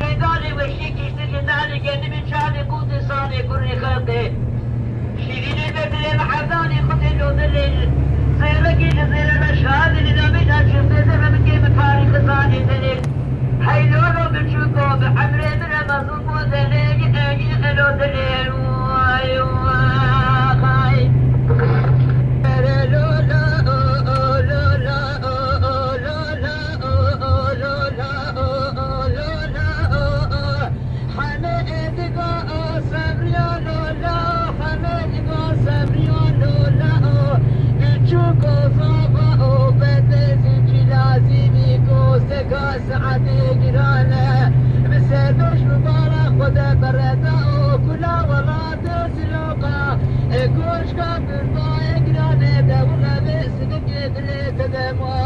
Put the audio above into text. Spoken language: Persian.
شنگال وشی کشتی جدال گندم چال بود سال کره خلقه شیرین ببره محضان خود لودل زیرگی زیر مشهد ندامت اشوف زرم که تاریخ زانی دل هیلو بچوکو به عمر من مزون بودن لودل وای وای سعدي جيرانه بسدوش مبارك خدا برده وكلا ولا تسلوقا كوش كافر ضايق جيرانه دولة بس دقيق لي تدموا